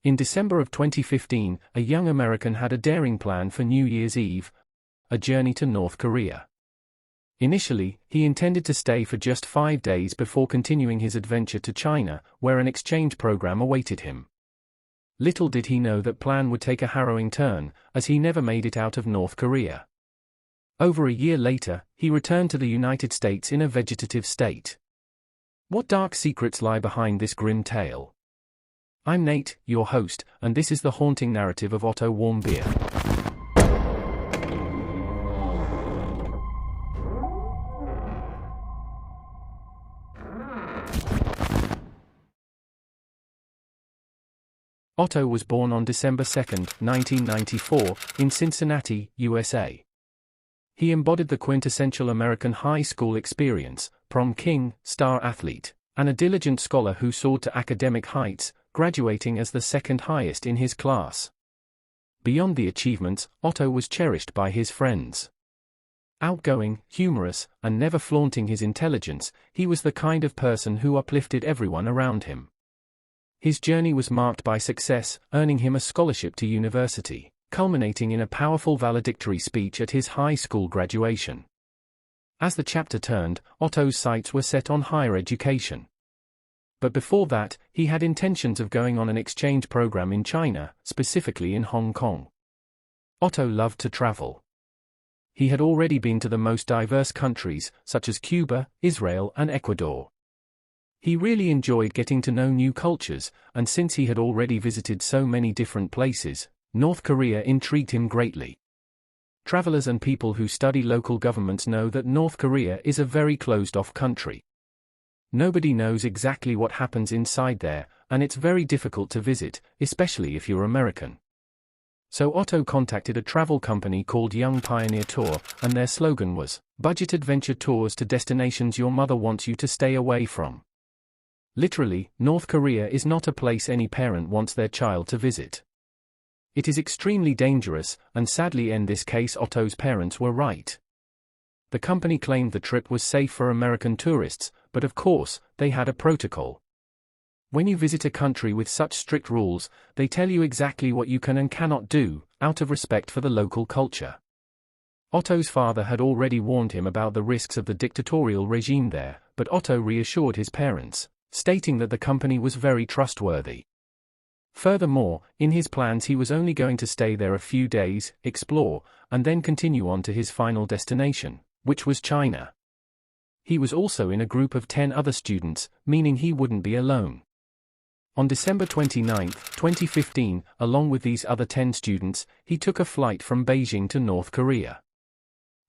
In December of 2015, a young American had a daring plan for New Year's Eve: a journey to North Korea. Initially, he intended to stay for just 5 days before continuing his adventure to China, where an exchange program awaited him. Little did he know that plan would take a harrowing turn, as he never made it out of North Korea. Over a year later, he returned to the United States in a vegetative state. What dark secrets lie behind this grim tale? I'm Nate, your host, and this is the haunting narrative of Otto Warmbier. Otto was born on December 2, 1994, in Cincinnati, USA. He embodied the quintessential American high school experience: prom king, star athlete, and a diligent scholar who soared to academic heights, graduating as the second highest in his class. Beyond the achievements, Otto was cherished by his friends. Outgoing, humorous, and never flaunting his intelligence, he was the kind of person who uplifted everyone around him. His journey was marked by success, earning him a scholarship to university, culminating in a powerful valedictory speech at his high school graduation. As the chapter turned, Otto's sights were set on higher education. But before that, he had intentions of going on an exchange program in China, specifically in Hong Kong. Otto loved to travel. He had already been to the most diverse countries, such as Cuba, Israel, and Ecuador. He really enjoyed getting to know new cultures, and since he had already visited so many different places, North Korea intrigued him greatly. Travelers and people who study local governments know that North Korea is a very closed-off country. Nobody knows exactly what happens inside there, and it's very difficult to visit, especially if you're American. So Otto contacted a travel company called Young Pioneer Tour, and their slogan was, "Budget adventure tours to destinations your mother wants you to stay away from." Literally, North Korea is not a place any parent wants their child to visit. It is extremely dangerous, and sadly in this case Otto's parents were right. The company claimed the trip was safe for American tourists, but of course, they had a protocol. When you visit a country with such strict rules, they tell you exactly what you can and cannot do, out of respect for the local culture. Otto's father had already warned him about the risks of the dictatorial regime there, but Otto reassured his parents, stating that the company was very trustworthy. Furthermore, in his plans he was only going to stay there a few days, explore, and then continue on to his final destination, which was China. He was also in a group of 10 other students, meaning he wouldn't be alone. On December 29, 2015, along with these other 10 students, he took a flight from Beijing to North Korea.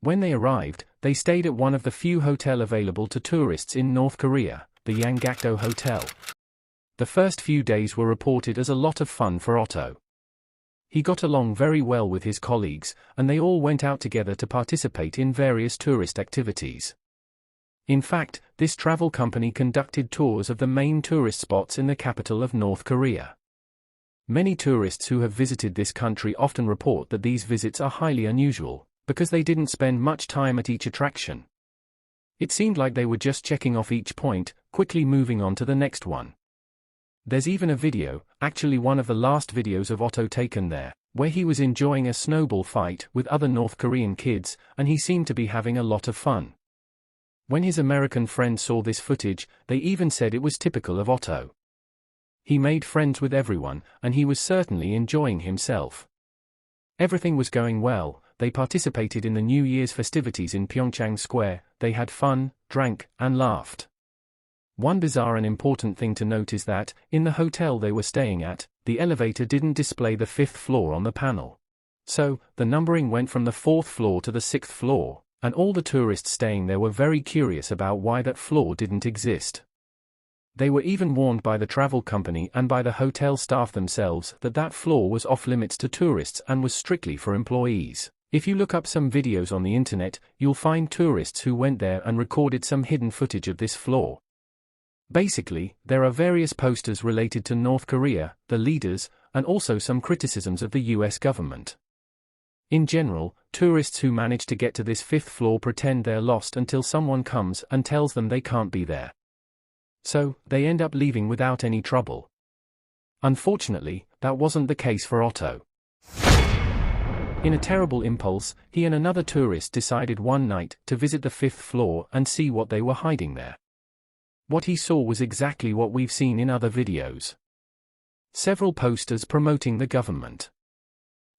When they arrived, they stayed at one of the few hotels available to tourists in North Korea, the Yanggakdo Hotel. The first few days were reported as a lot of fun for Otto. He got along very well with his colleagues, and they all went out together to participate in various tourist activities. In fact, this travel company conducted tours of the main tourist spots in the capital of North Korea. Many tourists who have visited this country often report that these visits are highly unusual, because they didn't spend much time at each attraction. It seemed like they were just checking off each point, quickly moving on to the next one. There's even a video, actually one of the last videos of Otto taken there, where he was enjoying a snowball fight with other North Korean kids, and he seemed to be having a lot of fun. When his American friends saw this footage, they even said it was typical of Otto. He made friends with everyone, and he was certainly enjoying himself. Everything was going well. They participated in the New Year's festivities in Pyeongchang Square, they had fun, drank, and laughed. One bizarre and important thing to note is that, in the hotel they were staying at, the elevator didn't display the 5th floor on the panel. So, the numbering went from the 4th floor to the 6th floor, and all the tourists staying there were very curious about why that floor didn't exist. They were even warned by the travel company and by the hotel staff themselves that that floor was off-limits to tourists and was strictly for employees. If you look up some videos on the internet, you'll find tourists who went there and recorded some hidden footage of this floor. Basically, there are various posters related to North Korea, the leaders, and also some criticisms of the US government. In general, tourists who manage to get to this 5th floor pretend they're lost until someone comes and tells them they can't be there. So, they end up leaving without any trouble. Unfortunately, that wasn't the case for Otto. In a terrible impulse, he and another tourist decided one night to visit the 5th floor and see what they were hiding there. What he saw was exactly what we've seen in other videos. Several posters promoting the government.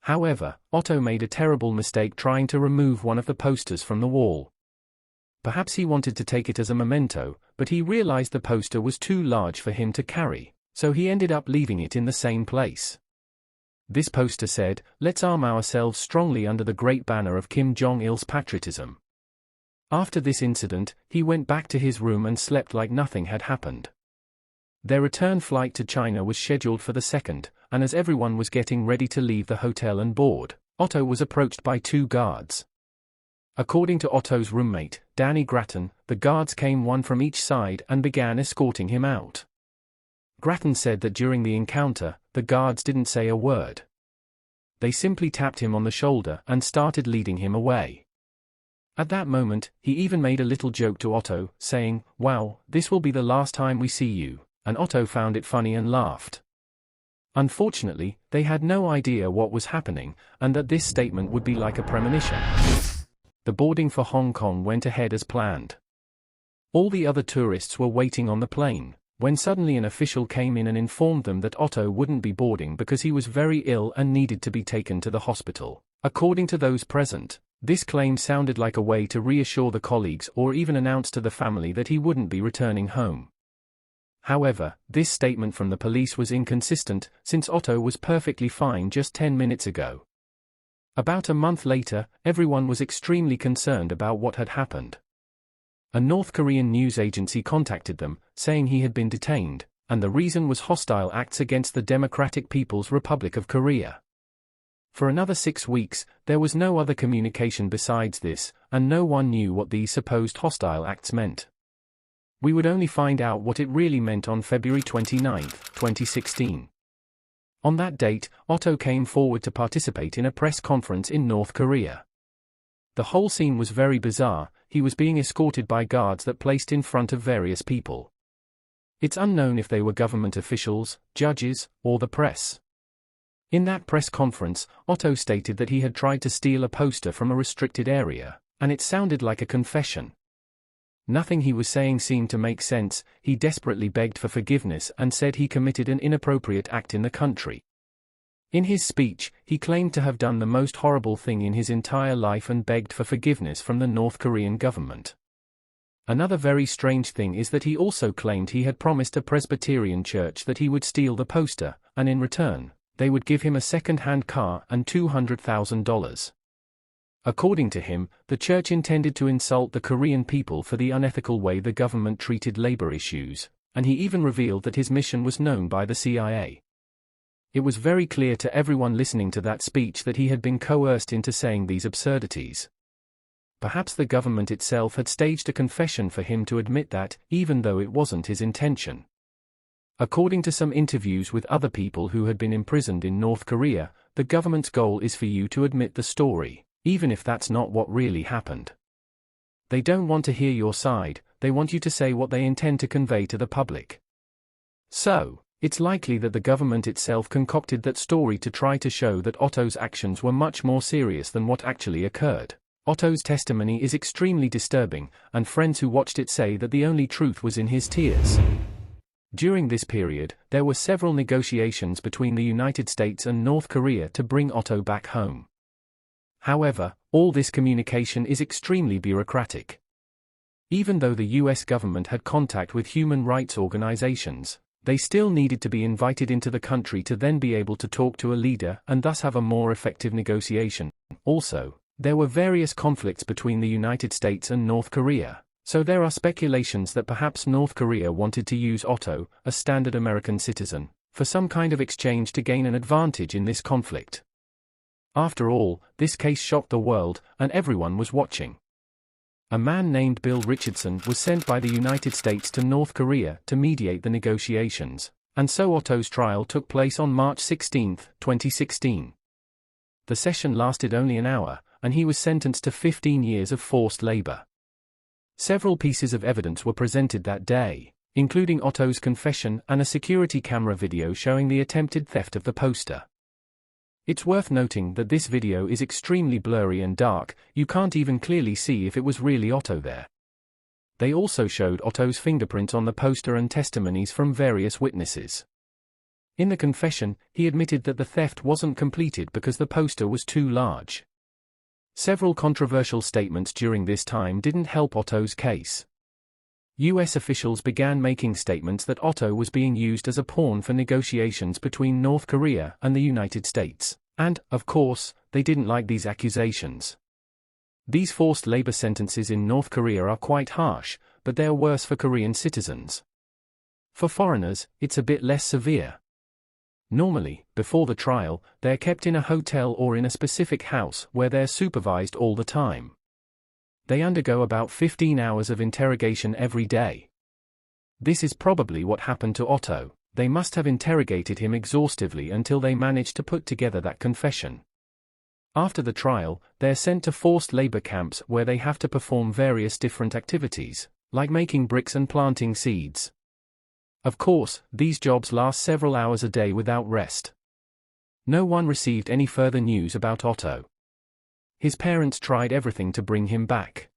However, Otto made a terrible mistake trying to remove one of the posters from the wall. Perhaps he wanted to take it as a memento, but he realized the poster was too large for him to carry, so he ended up leaving it in the same place. This poster said, "Let's arm ourselves strongly under the great banner of Kim Jong-il's patriotism." After this incident, he went back to his room and slept like nothing had happened. Their return flight to China was scheduled for the 2nd, and as everyone was getting ready to leave the hotel and board, Otto was approached by 2 guards. According to Otto's roommate, Danny Grattan, the guards came one from each side and began escorting him out. Grattan said that during the encounter, the guards didn't say a word. They simply tapped him on the shoulder and started leading him away. At that moment, he even made a little joke to Otto, saying, "Wow, this will be the last time we see you," and Otto found it funny and laughed. Unfortunately, they had no idea what was happening, and that this statement would be like a premonition. The boarding for Hong Kong went ahead as planned. All the other tourists were waiting on the plane, when suddenly an official came in and informed them that Otto wouldn't be boarding because he was very ill and needed to be taken to the hospital. According to those present, this claim sounded like a way to reassure the colleagues or even announce to the family that he wouldn't be returning home. However, this statement from the police was inconsistent, since Otto was perfectly fine just 10 minutes ago. About a month later, everyone was extremely concerned about what had happened. A North Korean news agency contacted them, saying he had been detained, and the reason was hostile acts against the Democratic People's Republic of Korea. For another 6 weeks, there was no other communication besides this, and no one knew what these supposed hostile acts meant. We would only find out what it really meant on February 29, 2016. On that date, Otto came forward to participate in a press conference in North Korea. The whole scene was very bizarre. He was being escorted by guards that placed in front of various people. It's unknown if they were government officials, judges, or the press. In that press conference, Otto stated that he had tried to steal a poster from a restricted area, and it sounded like a confession. Nothing he was saying seemed to make sense. He desperately begged for forgiveness and said he committed an inappropriate act in the country. In his speech, he claimed to have done the most horrible thing in his entire life and begged for forgiveness from the North Korean government. Another very strange thing is that he also claimed he had promised a Presbyterian church that he would steal the poster, and in return, they would give him a second-hand car and $200,000. According to him, the church intended to insult the Korean people for the unethical way the government treated labor issues, and he even revealed that his mission was known by the CIA. It was very clear to everyone listening to that speech that he had been coerced into saying these absurdities. Perhaps the government itself had staged a confession for him to admit that, even though it wasn't his intention. According to some interviews with other people who had been imprisoned in North Korea, the government's goal is for you to admit the story, even if that's not what really happened. They don't want to hear your side, they want you to say what they intend to convey to the public. So, it's likely that the government itself concocted that story to try to show that Otto's actions were much more serious than what actually occurred. Otto's testimony is extremely disturbing, and friends who watched it say that the only truth was in his tears. During this period, there were several negotiations between the United States and North Korea to bring Otto back home. However, all this communication is extremely bureaucratic. Even though the US government had contact with human rights organizations, they still needed to be invited into the country to then be able to talk to a leader and thus have a more effective negotiation. Also, there were various conflicts between the United States and North Korea, so there are speculations that perhaps North Korea wanted to use Otto, a standard American citizen, for some kind of exchange to gain an advantage in this conflict. After all, this case shocked the world, and everyone was watching. A man named Bill Richardson was sent by the United States to North Korea to mediate the negotiations, and so Otto's trial took place on March 16, 2016. The session lasted only an hour, and he was sentenced to 15 years of forced labor. Several pieces of evidence were presented that day, including Otto's confession and a security camera video showing the attempted theft of the poster. It's worth noting that this video is extremely blurry and dark, you can't even clearly see if it was really Otto there. They also showed Otto's fingerprints on the poster and testimonies from various witnesses. In the confession, he admitted that the theft wasn't completed because the poster was too large. Several controversial statements during this time didn't help Otto's case. US officials began making statements that Otto was being used as a pawn for negotiations between North Korea and the United States, and, of course, they didn't like these accusations. These forced labor sentences in North Korea are quite harsh, but they're worse for Korean citizens. For foreigners, it's a bit less severe. Normally, before the trial, they're kept in a hotel or in a specific house where they're supervised all the time. They undergo about 15 hours of interrogation every day. This is probably what happened to Otto. They must have interrogated him exhaustively until they managed to put together that confession. After the trial, they're sent to forced labor camps where they have to perform various different activities, like making bricks and planting seeds. Of course, these jobs last several hours a day without rest. No one received any further news about Otto. His parents tried everything to bring him back.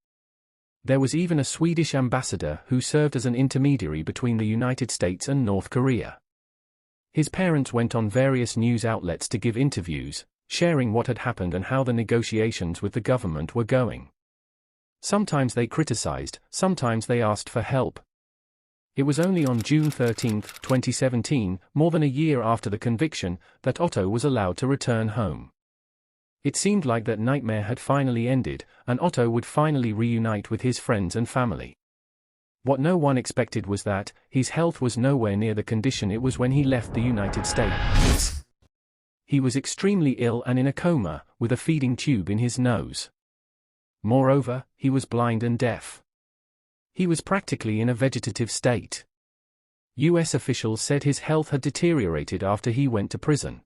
There was even a Swedish ambassador who served as an intermediary between the United States and North Korea. His parents went on various news outlets to give interviews, sharing what had happened and how the negotiations with the government were going. Sometimes they criticized, sometimes they asked for help. It was only on June 13, 2017, more than a year after the conviction, that Otto was allowed to return home. It seemed like that nightmare had finally ended, and Otto would finally reunite with his friends and family. What no one expected was that his health was nowhere near the condition it was when he left the United States. He was extremely ill and in a coma, with a feeding tube in his nose. Moreover, he was blind and deaf. He was practically in a vegetative state. US officials said his health had deteriorated after he went to prison.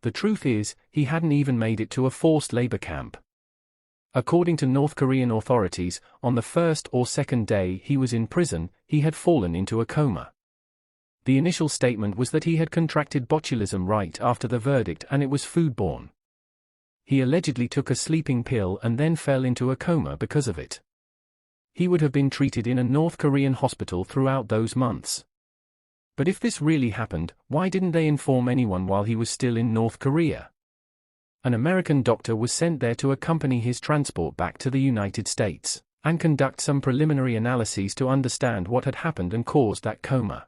The truth is, he hadn't even made it to a forced labor camp. According to North Korean authorities, on the first or second day he was in prison, he had fallen into a coma. The initial statement was that he had contracted botulism right after the verdict and it was foodborne. He allegedly took a sleeping pill and then fell into a coma because of it. He would have been treated in a North Korean hospital throughout those months. But if this really happened, why didn't they inform anyone while he was still in North Korea? An American doctor was sent there to accompany his transport back to the United States, and conduct some preliminary analyses to understand what had happened and caused that coma.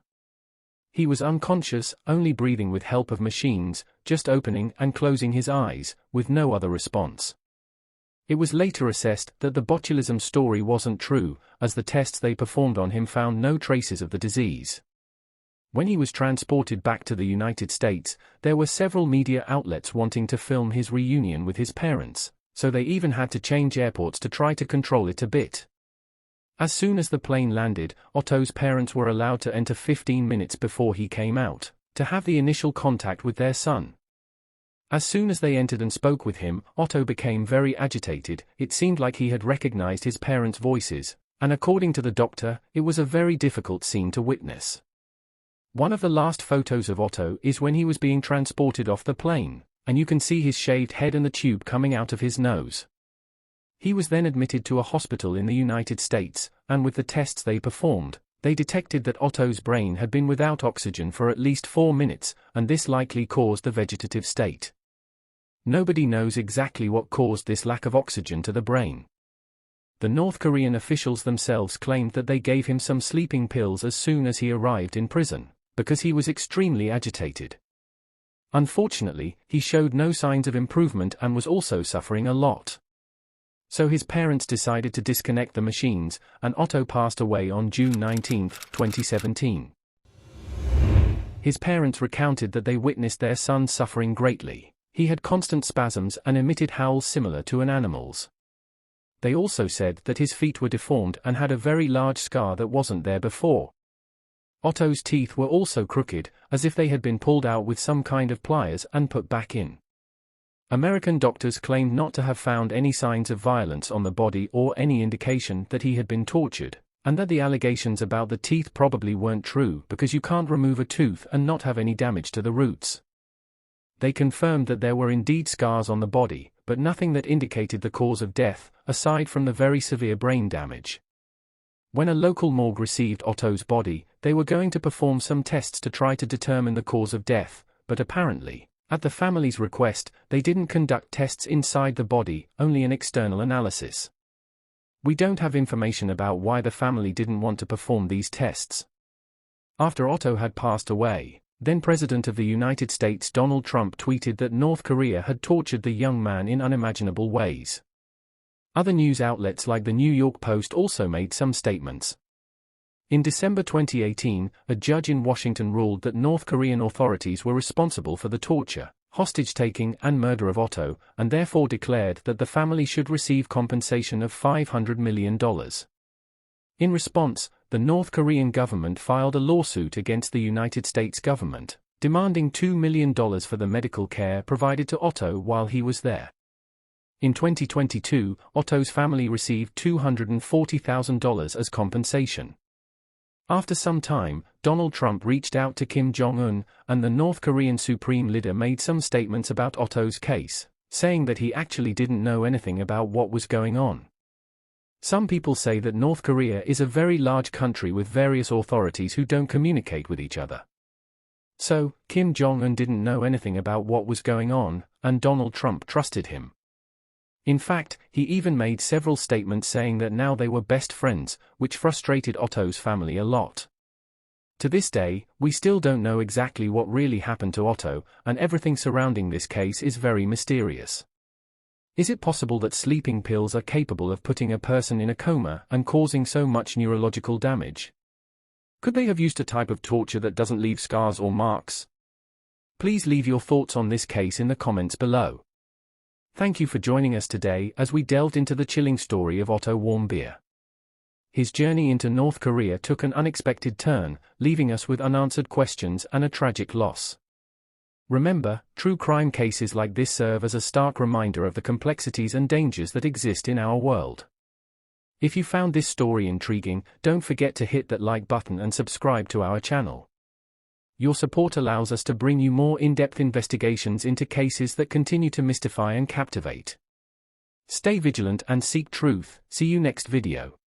He was unconscious, only breathing with help of machines, just opening and closing his eyes, with no other response. It was later assessed that the botulism story wasn't true, as the tests they performed on him found no traces of the disease. When he was transported back to the United States, there were several media outlets wanting to film his reunion with his parents, so they even had to change airports to try to control it a bit. As soon as the plane landed, Otto's parents were allowed to enter 15 minutes before he came out, to have the initial contact with their son. As soon as they entered and spoke with him, Otto became very agitated. It seemed like he had recognized his parents' voices, and according to the doctor, it was a very difficult scene to witness. One of the last photos of Otto is when he was being transported off the plane, and you can see his shaved head and the tube coming out of his nose. He was then admitted to a hospital in the United States, and with the tests they performed, they detected that Otto's brain had been without oxygen for at least 4 minutes, and this likely caused the vegetative state. Nobody knows exactly what caused this lack of oxygen to the brain. The North Korean officials themselves claimed that they gave him some sleeping pills as soon as he arrived in prison, because he was extremely agitated. Unfortunately, he showed no signs of improvement and was also suffering a lot. So his parents decided to disconnect the machines, and Otto passed away on June 19, 2017. His parents recounted that they witnessed their son suffering greatly. He had constant spasms and emitted howls similar to an animal's. They also said that his feet were deformed and had a very large scar that wasn't there before. Otto's teeth were also crooked, as if they had been pulled out with some kind of pliers and put back in. American doctors claimed not to have found any signs of violence on the body or any indication that he had been tortured, And that the allegations about the teeth probably weren't true because you can't remove a tooth and not have any damage to the roots. They confirmed that there were indeed scars on the body, but nothing that indicated the cause of death, aside from the very severe brain damage. When a local morgue received Otto's body, they were going to perform some tests to try to determine the cause of death, but apparently, at the family's request, they didn't conduct tests inside the body, only an external analysis. We don't have information about why the family didn't want to perform these tests. After Otto had passed away, then President of the United States Donald Trump tweeted that North Korea had tortured the young man in unimaginable ways. Other news outlets like the New York Post also made some statements. In December 2018, a judge in Washington ruled that North Korean authorities were responsible for the torture, hostage-taking and murder of Otto, and therefore declared that the family should receive compensation of $500 million. In response, the North Korean government filed a lawsuit against the United States government, demanding $2 million for the medical care provided to Otto while he was there. In 2022, Otto's family received $240,000 as compensation. After some time, Donald Trump reached out to Kim Jong-un, and the North Korean Supreme Leader made some statements about Otto's case, saying that he actually didn't know anything about what was going on. Some people say that North Korea is a very large country with various authorities who don't communicate with each other. So, Kim Jong-un didn't know anything about what was going on, and Donald Trump trusted him. In fact, he even made several statements saying that now they were best friends, which frustrated Otto's family a lot. To this day, we still don't know exactly what really happened to Otto, and everything surrounding this case is very mysterious. Is it possible that sleeping pills are capable of putting a person in a coma and causing so much neurological damage? Could they have used a type of torture that doesn't leave scars or marks? Please leave your thoughts on this case in the comments below. Thank you for joining us today as we delved into the chilling story of Otto Warmbier. His journey into North Korea took an unexpected turn, leaving us with unanswered questions and a tragic loss. Remember, true crime cases like this serve as a stark reminder of the complexities and dangers that exist in our world. If you found this story intriguing, don't forget to hit that like button and subscribe to our channel. Your support allows us to bring you more in-depth investigations into cases that continue to mystify and captivate. Stay vigilant and seek truth. See you next video.